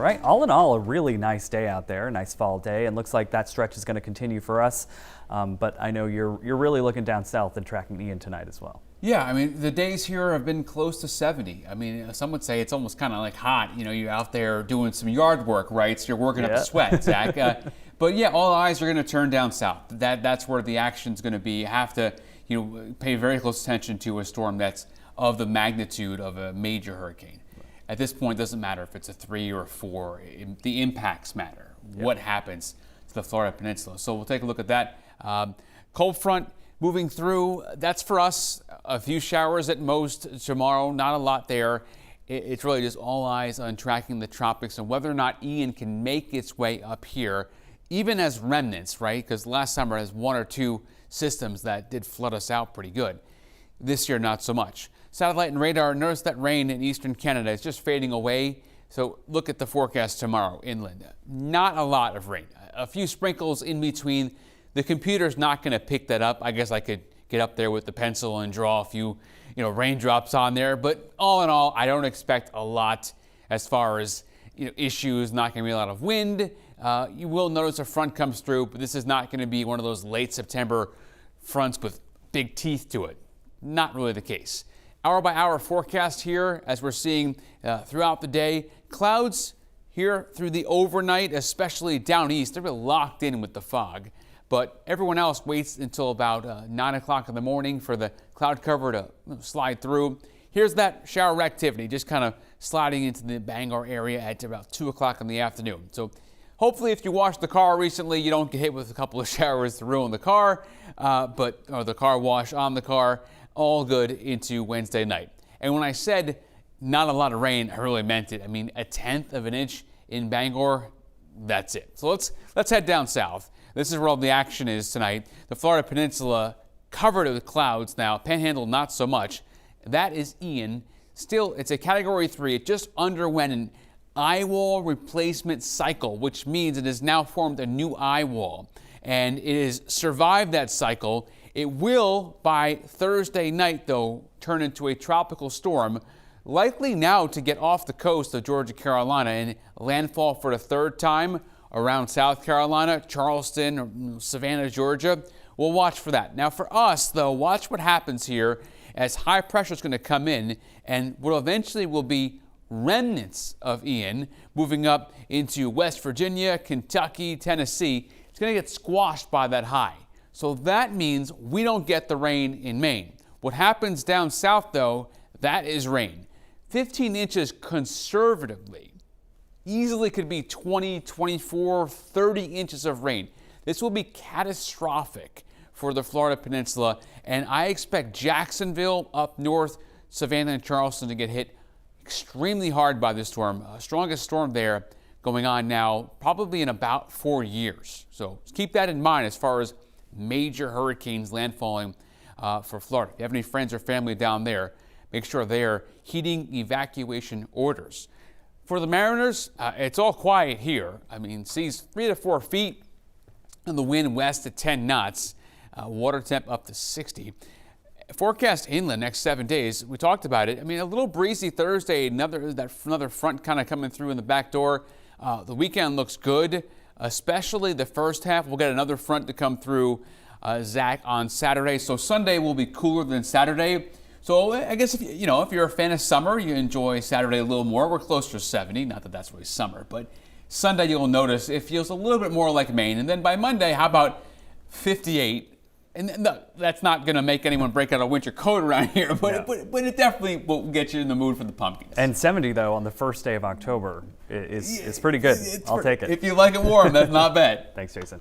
right. All in all, a really nice day out there, a nice fall day, and looks like that stretch is going to continue for us. But I know you're really looking down south and tracking Ian tonight as well. Yeah, I mean, the days here have been close to 70. I mean, some would say it's almost kind of like hot. You know, you're out there doing some yard work, right? So you're working up a sweat, Zach. But yeah, all eyes are going to turn down south. That's where the action's going to be. You have to, pay very close attention to a storm that's of the magnitude of a major hurricane. At this point, it doesn't matter if it's a 3 or a 4. The impacts matter. What happens to the Florida Peninsula? So we'll take a look at that. Cold front moving through. That's for us. A few showers at most tomorrow. Not a lot there. It's really just all eyes on tracking the tropics and whether or not Ian can make its way up here, even as remnants, right? Because last summer has 1 or 2 systems that did flood us out pretty good. This year, not so much. Satellite and radar, notice that rain in eastern Canada is just fading away. So look at the forecast tomorrow inland. Not a lot of rain. A few sprinkles in between. The computer's not going to pick that up. I guess I could get up there with the pencil and draw a few, raindrops on there. But all in all, I don't expect a lot as far as issues. Not going to be a lot of wind. You will notice a front comes through, but this is not going to be one of those late September fronts with big teeth to it. Not really the case. Hour by hour forecast here as we're seeing throughout the day. Clouds here through the overnight, especially down east. They're really locked in with the fog. But everyone else waits until about 9 o'clock in the morning for the cloud cover to slide through. Here's that shower activity just kind of sliding into the Bangor area at about 2 o'clock in the afternoon. So hopefully if you washed the car recently, you don't get hit with a couple of showers to ruin the car, or the car wash on the car. All good into Wednesday night. And when I said not a lot of rain, I really meant it. I mean, 1/10 of an inch in Bangor, that's it. So let's head down south. This is where all the action is tonight. The Florida Peninsula covered with clouds now. Panhandle, not so much. That is Ian. Still, it's a Category 3. It just underwent an eye wall replacement cycle, which means it has now formed a new eye wall. And it has survived that cycle. It will, by Thursday night, though, turn into a tropical storm, likely now to get off the coast of Georgia, Carolina, and landfall for the 3rd time around South Carolina, Charleston, Savannah, Georgia. We'll watch for that. Now, for us, though, watch what happens here as high pressure is going to come in and what eventually will be remnants of Ian moving up into West Virginia, Kentucky, Tennessee. It's going to get squashed by that high. So that means we don't get the rain in Maine. What happens down south, though, that is rain. 15 inches conservatively. Easily could be 20, 24, 30 inches of rain. This will be catastrophic for the Florida Peninsula, and I expect Jacksonville up north, Savannah and Charleston to get hit extremely hard by this storm. Strongest storm there going on now probably in about 4 years. So keep that in mind as far as major hurricanes landfalling for Florida. If you have any friends or family down there, make sure they're heeding evacuation orders. For the Mariners, it's all quiet here. I mean, seas 3 to 4 feet and the wind west at 10 knots. Water temp up to 60. Forecast inland next 7 days. We talked about it. I mean, a little breezy Thursday, another front kind of coming through in the back door. The weekend looks good, especially the first half. We'll get another front to come through, Zach, on Saturday. So Sunday will be cooler than Saturday. So I guess if you're a fan of summer, you enjoy Saturday a little more. We're closer to 70. Not that that's really summer, but Sunday you'll notice it feels a little bit more like Maine. And then by Monday, how about 58? And no, that's not going to make anyone break out a winter coat around here, but it definitely will get you in the mood for the pumpkins. And 70, though, on the first day of October is pretty good. I'll take it. If you like it warm, that's not bad. Thanks, Jason.